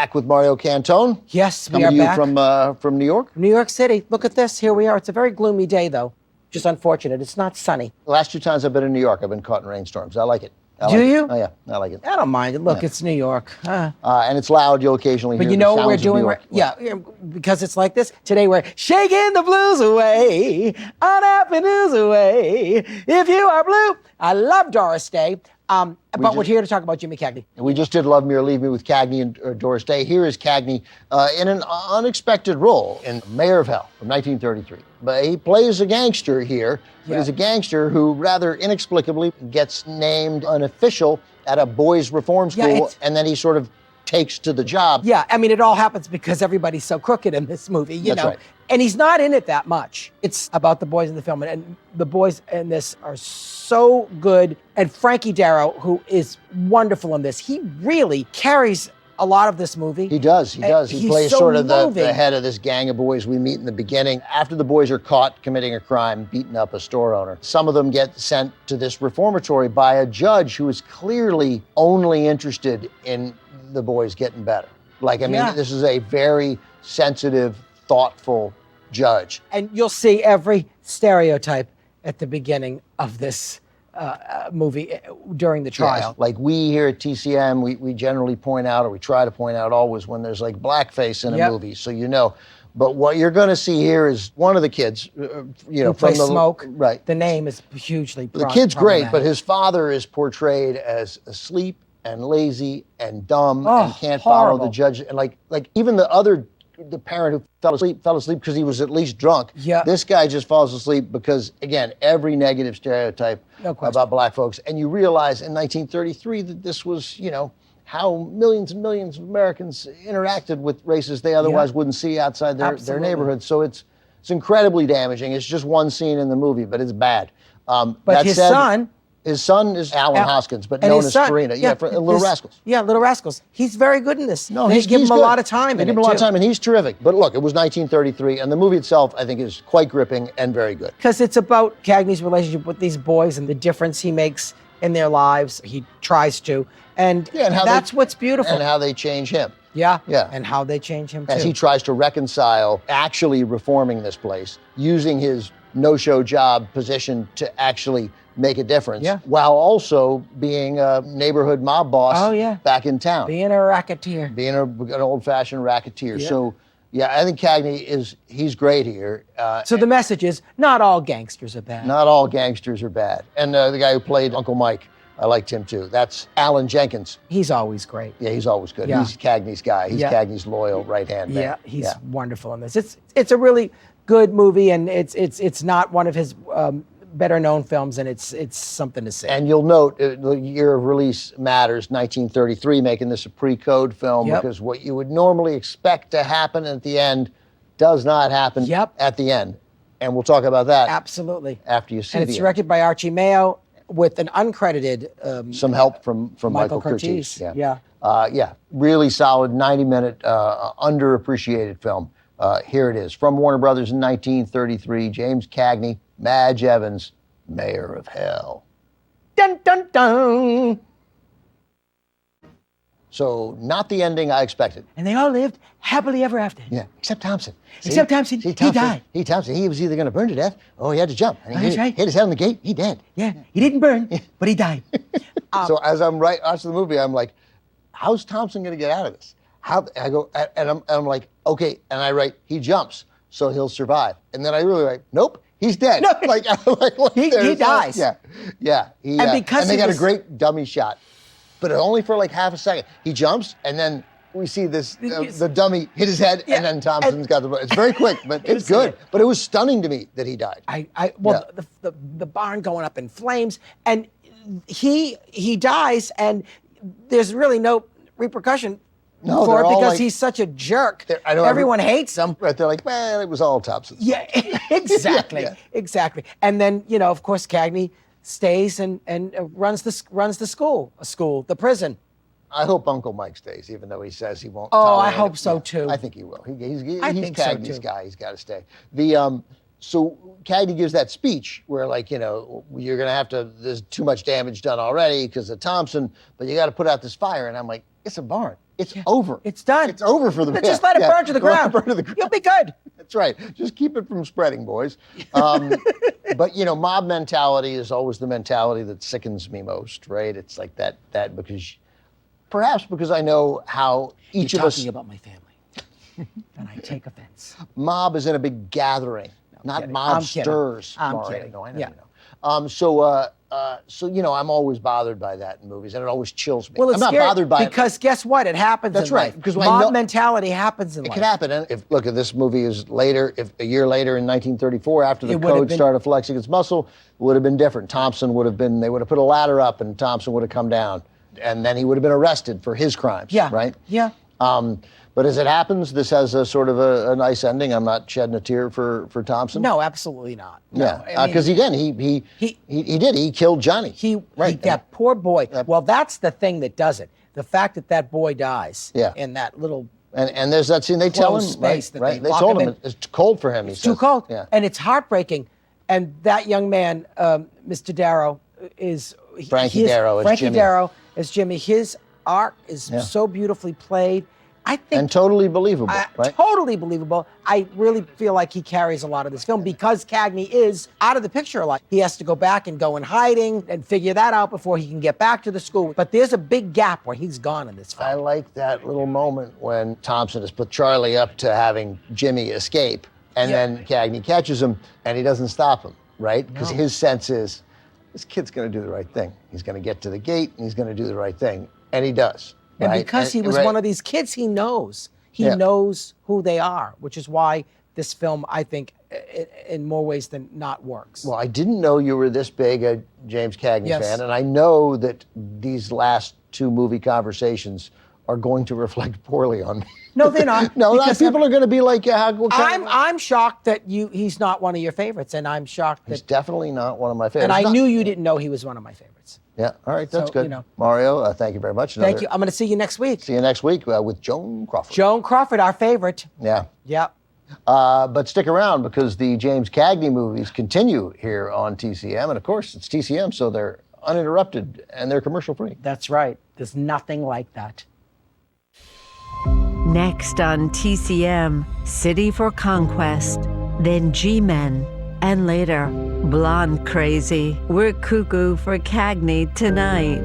back with Mario Cantone. Yes, we Coming are to you back. from New York. New York City. Look at this. Here we are. It's a very gloomy day, though. Just unfortunate. It's not sunny. The last 2 times I've been in New York, I've been caught in rainstorms. I like it. Do you? Oh, yeah, I like it. I don't mind it. Look, Yeah. It's New York. And it's loud. You'll occasionally But hear you the know what sounds we're of New doing? York. Yeah, because it's like this. Today we're shaking the blues away, unhappiness away. If you are blue, I love Doris Day. But we're here to talk about Jimmy Cagney. We just did Love Me or Leave Me with Cagney and Doris Day. Here is Cagney in an unexpected role in Mayor of Hell from 1933. But he plays a gangster here. Yeah. He's a gangster who rather inexplicably gets named an official at a boys' reform school, and then he sort of takes to the job. Yeah, I mean, it all happens because everybody's so crooked in this movie, you That's know. right. And he's not in it that much. It's about the boys in the film, and the boys in this are so good. And Frankie Darro, who is wonderful in this, he really carries a lot of this movie. He does. He He's plays so sort of the moving. head of this gang of boys we meet in the beginning. After the boys are caught committing a crime, beating up a store owner, some of them get sent to this reformatory by a judge who is clearly only interested in the boys getting better. Like, I mean, this is a very sensitive, thoughtful judge. And you'll see every stereotype at the beginning of this movie during the trial. Yes. Like we here at TCM, we generally point out, or we try to point out always when there's like blackface in a movie, so you know. But what you're going to see here is one of the kids, Who plays Smoke. Right. The name is hugely The kid's great, but his father is portrayed as asleep and lazy and dumb and can't follow the judge. And like even the parent who fell asleep because he was at least drunk. Yeah. This guy just falls asleep because, again, every negative stereotype about black folks. And you realize in 1933 that this was, you know, how millions and millions of Americans interacted with races they otherwise wouldn't see outside their neighborhood. So it's incredibly damaging. It's just one scene in the movie, but it's bad. But his son is Alan Hoskins, but known as Farina. Yeah, for Little Rascals. Yeah, Little Rascals. He's very good in this. No, they give him a good. lot of time. They give him a lot of time, and he's terrific. But look, it was 1933, and the movie itself, I think, is quite gripping and very good. Because it's about Cagney's relationship with these boys and the difference he makes in their lives. He tries to, and that's what's beautiful. And how they change him. Yeah. Yeah. And how they change him too. As he tries to reconcile actually reforming this place, using his no-show job position to actually make a difference, while also being a neighborhood mob boss back in town. Being a racketeer. Being an old-fashioned racketeer. Yeah. So, I think Cagney he's great here. So the message is, not all gangsters are bad. Not all gangsters are bad. And the guy who played Uncle Mike, I liked him too. That's Alan Jenkins. He's always great. Yeah, he's always good. Yeah. He's Cagney's guy. He's Cagney's loyal right-hand man. Yeah, he's wonderful in this. It's a really good movie, and it's not one of his better known films, and it's something to see. And you'll note the year of release matters, 1933, making this a pre-code film, because what you would normally expect to happen at the end does not happen at the end. And we'll talk about that absolutely after you see it. And it's directed by Archie Mayo with an uncredited some help from Michael Curtiz. Really solid 90-minute underappreciated film. Here it is from Warner Brothers in 1933. James Cagney, Madge Evans, Mayor of Hell. Dun dun dun. So not the ending I expected. And they all lived happily ever after. Yeah, except Thompson. Except Thompson, he died. Thompson, he was either going to burn to death or he had to jump. And That's right. Hit his head on the gate, he dead. Yeah, he didn't burn, but he died. So as I'm watching the movie, I'm like, how's Thompson going to get out of this? I go, and I'm like, okay, and I write, he jumps, so he'll survive. And then I really write, nope, he's dead. No. He dies. Yeah. And they got a great dummy shot, but only for like half a second. He jumps, and then we see this, the dummy hit his head, and then Thompson's got the, it's very quick, but it's good. But it was stunning to me that he died. The barn going up in flames, and he dies, and there's really no repercussion for it because he's such a jerk. Everyone hates him. Right, they're like, well, it was all Thompson. Yeah, exactly, exactly. And then, of course, Cagney stays and runs the school, the prison. I hope Uncle Mike stays, even though he says he won't. Oh, I hope so too. I think he will. He's Cagney's guy. He's got to stay. So Cagney gives that speech where, like, you know, you're going to have to, there's too much damage done already because of Thompson, but you got to put out this fire. And I'm like, it's a barn. It's over. It's done. It's over for the Just let it burn to the ground. You'll be good. That's right. Just keep it from spreading, boys. But, you know, mob mentality is always the mentality that sickens me most, right? It's like that because, perhaps because I know how each of us... You're talking about my family. And I take offense. Mob is in a big gathering, not mobsters. I'm kidding. No, I know you know. So you know, I'm always bothered by that in movies, and it always chills me. Well, it's I'm not scary bothered by because it. guess what? It happens. That's in right. life. Because mob mentality happens in life. It can happen. And if this movie is later, if a year later in 1934, after the code started flexing its muscle, it would have been different. Thompson would have been. They would have put a ladder up, and Thompson would have come down, and then he would have been arrested for his crimes. Yeah. Right. Yeah. But as it happens, this has a sort of a nice ending. I'm not shedding a tear for Thompson. No, absolutely not. No. Yeah, because again, he did. He killed Johnny. That poor boy. Well, that's the thing that does it. The fact that boy dies. Yeah. In that little. And there's that scene. They tell him space right. They told him it's cold for him. It's too cold. Yeah. And it's heartbreaking. And that young man, Mr. Darrow, is Frankie Darrow as Jimmy. His arc is so beautifully played. I think, and totally believable, right? Totally believable. I really feel like he carries a lot of this film because Cagney is out of the picture a lot. He has to go back and go in hiding and figure that out before he can get back to the school. But there's a big gap where he's gone in this film. I like that little moment when Thompson has put Charlie up to having Jimmy escape, and then Cagney catches him, and he doesn't stop him, right? Because his sense is, this kid's going to do the right thing. He's going to get to the gate, and he's going to do the right thing. And he does. And because he was one of these kids, he knows. He knows who they are, which is why this film, I think, in more ways than not, works. Well, I didn't know you were this big a James Cagney fan, and I know that these last two movie conversations are going to reflect poorly on me. No, they're not. No, people are going to be like, I'm shocked that he's not one of your favorites, and I'm shocked that... He's definitely not one of my favorites. And I knew you didn't know he was one of my favorites. Yeah, all right, that's good. You know, Mario, thank you very much. Thank you. I'm going to see you next week. See you next week with Joan Crawford. Joan Crawford, our favorite. Yeah. Yeah. But stick around because the James Cagney movies continue here on TCM. And of course, it's TCM, so they're uninterrupted and they're commercial free. That's right. There's nothing like that. Next on TCM, City for Conquest, then G-Men, and later, Blonde Crazy. We're cuckoo for Cagney tonight.